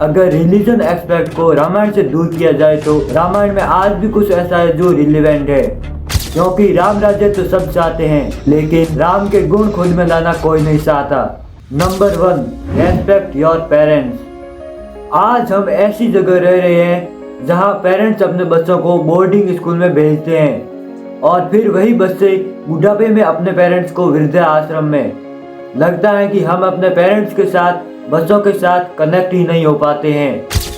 अगर religion aspect को रामायण से दूर किया जाए तो रामायण में आज भी कुछ ऐसा है जो रिलेवेंट है, क्योंकि राम राज्य तो सब चाहते हैं लेकिन राम के गुण खुद में लाना कोई नहीं चाहता। Number 1, respect your parents. आज हम ऐसी जगह रह रहे हैं जहां पेरेंट्स अपने बच्चों को बोर्डिंग स्कूल में भेजते हैं और फिर वही बच्चे बुढ़ापे में अपने पेरेंट्स को वृद्ध आश्रम में। लगता है कि हम अपने पेरेंट्स के साथ बच्चों के साथ कनेक्ट ही नहीं हो पाते हैं।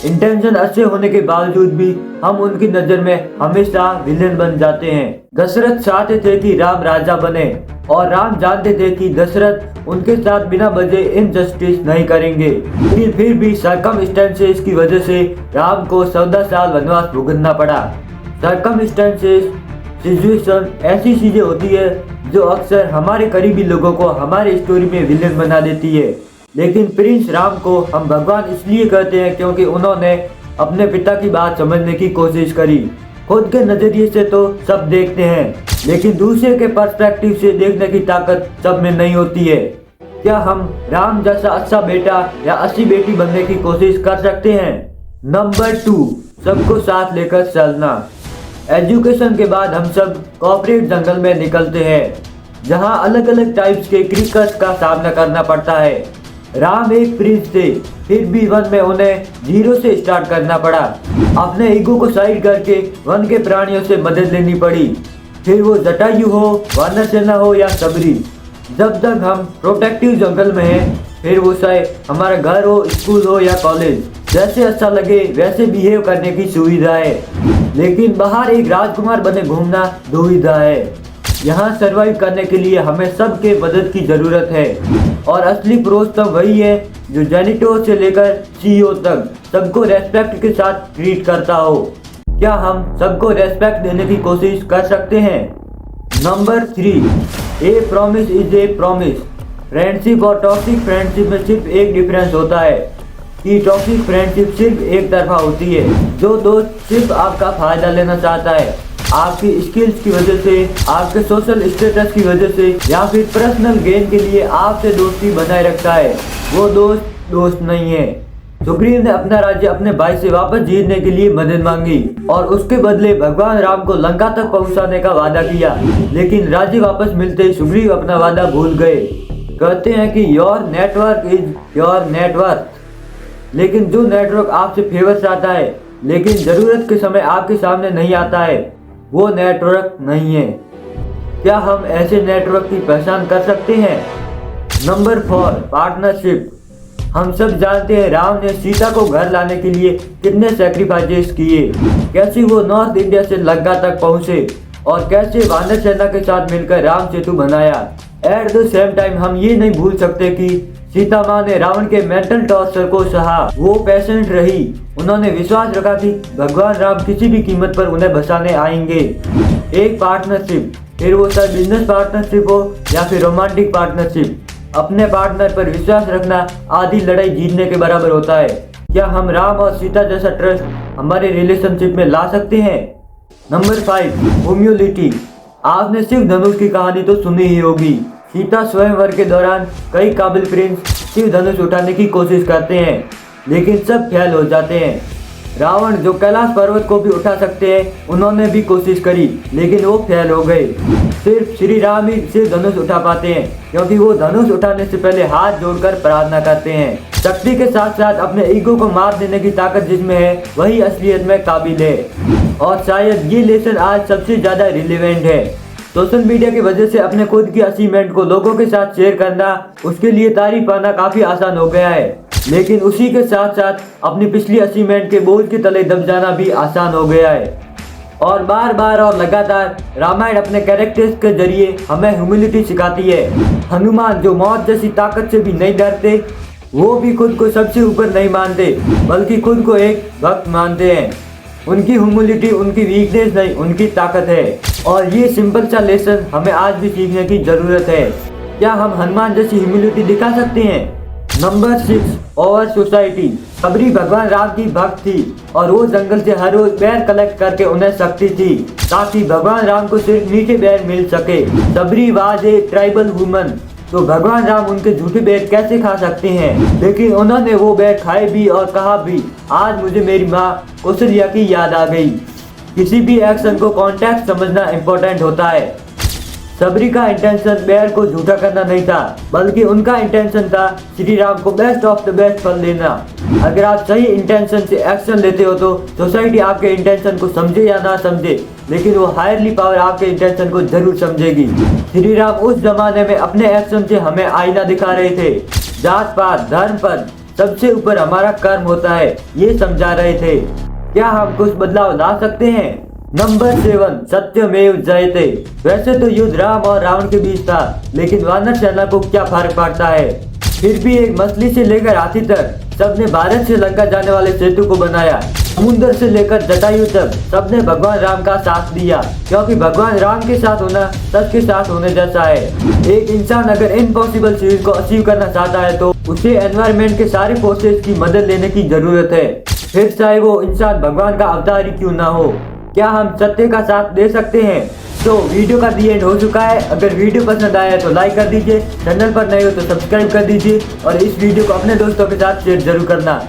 इंटेंशन अच्छे होने के बावजूद भी हम उनकी नजर में हमेशा विलेन बन जाते हैं। दशरथ चाहते थे कि राम राजा बने और राम जानते थे कि दशरथ उनके साथ बिना वजह इनजस्टिस नहीं करेंगे, लेकिन फिर भी सर्कमस्टेंसेस की वजह से राम को 14 साल वनवास भुगतना पड़ा। सर्कमस्टेंसेस, सिचुएशन ऐसी चीजें होती है जो अक्सर हमारे करीबी लोगों को हमारे स्टोरी में विलेन बना देती है, लेकिन प्रिंस राम को हम भगवान इसलिए कहते हैं क्योंकि उन्होंने अपने पिता की बात समझने की कोशिश करी। खुद के नजरिए से तो सब देखते हैं, लेकिन दूसरे के पर्सपेक्टिव से देखने की ताकत सब में नहीं होती है। क्या हम राम जैसा अच्छा बेटा या अच्छी बेटी बनने की कोशिश कर सकते हैं? नंबर 2, सबको साथ लेकर चलना। एजुकेशन के बाद हम सब कॉर्पोरेट जंगल में निकलते हैं, जहां अलग अलग टाइप्स के क्रिकेट्स का सामना करना पड़ता है। राम एक प्रिंस थे, फिर भी वन में उन्हें 0 से स्टार्ट करना पड़ा। अपने ईगो को साइड करके वन के प्राणियों से मदद लेनी पड़ी, फिर वो जटायु हो, वानरसेना हो या सबरी। जब तक हम प्रोटेक्टिव जंगल में हैं, फिर वो चाहे हमारा घर हो, स्कूल हो या कॉलेज, जैसे अच्छा लगे वैसे बिहेव करने की सुविधा है। लेकिन बाहर एक राजकुमार बने घूमना दुविधा है। यहाँ सरवाइव करने के लिए हमें सबके मदद की जरूरत है, और असली पुरुषोत्तम वही है जो जेनिटोर से लेकर CEO तक सबको रेस्पेक्ट के साथ ट्रीट करता हो। क्या हम सबको रेस्पेक्ट देने की कोशिश कर सकते हैं? Number 3, A promise is a promise. Friendship और टॉक्सिक फ्रेंडशिप में सिर्फ एक डिफरेंस होता है कि टॉक्सिक फ्रेंडशिप सिर्फ एक तरफा होती है। जो दोस्त सिर्फ आपका फायदा लेना चाहता है, आपकी स्किल्स की वजह से, आपके सोशल स्टेटस की वजह से या फिर पर्सनल गेन के लिए आपसे दोस्ती बनाए रखता है, वो दोस्त नहीं है। सुग्रीव ने अपना राज्य अपने भाई से वापस जीतने के लिए मदद मांगी और उसके बदले भगवान राम को लंका तक पहुंचाने का वादा किया, लेकिन राज्य वापस मिलते ही सुग्रीव अपना वादा भूल गए। कहते हैं कि your network is your network, लेकिन जो नेटवर्क आपसे फेवर चाहता है लेकिन जरूरत के समय आपके सामने नहीं आता है, वो नेटवर्क नहीं है। क्या हम ऐसे नेटवर्क की पहचान कर सकते हैं? Number 4, partnership. हम सब जानते हैं राम ने सीता को घर लाने के लिए कितने सैक्रिफाइसेस किए, कैसे वो नॉर्थ इंडिया से लंका तक पहुंचे और कैसे वानर सेना के साथ मिलकर राम सेतु बनाया। एट द सेम टाइम हम ये नहीं भूल सकते कि सीता माँ ने रावण के मेंटल टॉर्चर को सहा। वो पेशेंट रही, उन्होंने विश्वास रखा कि भगवान राम किसी भी कीमत पर उन्हें बचाने आएंगे। एक पार्टनरशिप, फिर वो चाहे बिजनेस पार्टनरशिप हो या फिर रोमांटिक पार्टनरशिप, अपने पार्टनर पर विश्वास रखना आधी लड़ाई जीतने के बराबर होता है। क्या हम राम और सीता जैसा ट्रस्ट हमारे रिलेशनशिप में ला सकते हैं? Number 5, humility. आपने शिव धनुष की कहानी तो सुनी ही होगी। सीता स्वयंवर के दौरान कई काबिल प्रिंस शिव धनुष उठाने की कोशिश करते हैं, लेकिन सब फेल हो जाते हैं। रावण जो कैलाश पर्वत को भी उठा सकते हैं, उन्होंने भी कोशिश करी लेकिन वो फेल हो गए। सिर्फ श्री राम ही शिव धनुष उठा पाते हैं, क्योंकि वो धनुष उठाने से पहले हाथ जोड़कर प्रार्थना करते हैं। शक्ति के साथ साथ अपने ईगो को मार देने की ताकत जिसमें है, वही असलियत में काबिल है। और शायद ये लेसन आज सबसे ज्यादा रिलेवेंट है। सोशल मीडिया की वजह से अपने खुद की अचीवमेंट को लोगों के साथ शेयर करना, उसके लिए तारीफ पाना काफी आसान हो गया है, लेकिन उसी के साथ साथ अपनी पिछली अचीवमेंट के बोझ के तले दब जाना भी आसान हो गया है। और बार बार और लगातार रामायण अपने कैरेक्टर्स के जरिए हमें ह्यूमिलिटी सिखाती है। हनुमान जो मौत जैसी ताकत से भी नहीं डरते, वो भी खुद को सबसे ऊपर नहीं मानते, बल्कि खुद को एक भक्त मानते हैं। उनकी ह्यूमिलिटी उनकी वीकनेस नहीं, उनकी ताकत है। और ये सिंपल सा लेसन हमें आज भी सीखने की जरूरत है। क्या हम हनुमान जैसी ह्यूमिलिटी दिखा सकते हैं? Number 6, over society. सबरी भगवान राम की भक्त थी और वो जंगल से हर रोज बेर कलेक्ट करके उन्हें शक्ति थी ताकि भगवान राम को सिर्फ मीठे बेर मिल सके। सबरी वाज ए ट्राइबल वुमन तो भगवान राम उनके झूठे बेट कैसे खा सकते हैं। लेकिन उन्होंने वो बेट खाए भी और कहा भी, आज मुझे मेरी माँ कौशल्या की याद आ गई। किसी भी एक्शन को कॉन्टेक्स्ट समझना इम्पोर्टेंट होता है। सबरी का इंटेंशन बैर को झूठा करना नहीं था, बल्कि उनका इंटेंशन था श्री राम को बेस्ट ऑफ द बेस्ट फल देना। अगर आप सही इंटेंशन से एक्शन लेते हो तो सोसाइटी आपके इंटेंशन को समझे या ना समझे, लेकिन वो हायरली पावर आपके इंटेंशन को जरूर समझेगी। श्री राम उस जमाने में अपने एक्शन से हमें आईना दिखा रहे थे। जात पात धर्म पर सबसे ऊपर हमारा कर्म होता है, ये समझा रहे थे। क्या हम कुछ बदलाव ला सकते हैं? नंबर 7, सत्यमेव जयते। वैसे तो युद्ध राम और रावण के बीच था, लेकिन वानर सेना को क्या फर्क पड़ता है। फिर भी एक मछली से लेकर हाथी तक सबने भारत से लंका जाने वाले सेतु को बनाया। समुद्र से लेकर जटायु तक सबने भगवान राम का साथ दिया, क्योंकि भगवान राम के साथ होना सच के साथ होने जैसा है। एक इंसान अगर इम्पॉसिबल चीज को अचीव करना चाहता है तो उसे एनवायरमेंट के सारे फोर्सेस की मदद लेने की जरूरत है, फिर चाहे वो इंसान भगवान का अवतार ही क्यों ना हो। क्या हम सत्य का साथ दे सकते हैं? तो वीडियो का दी एंड हो चुका है। अगर वीडियो पसंद आया तो लाइक कर दीजिए, चैनल पर नए हो तो सब्सक्राइब कर दीजिए और इस वीडियो को अपने दोस्तों के साथ शेयर जरूर करना।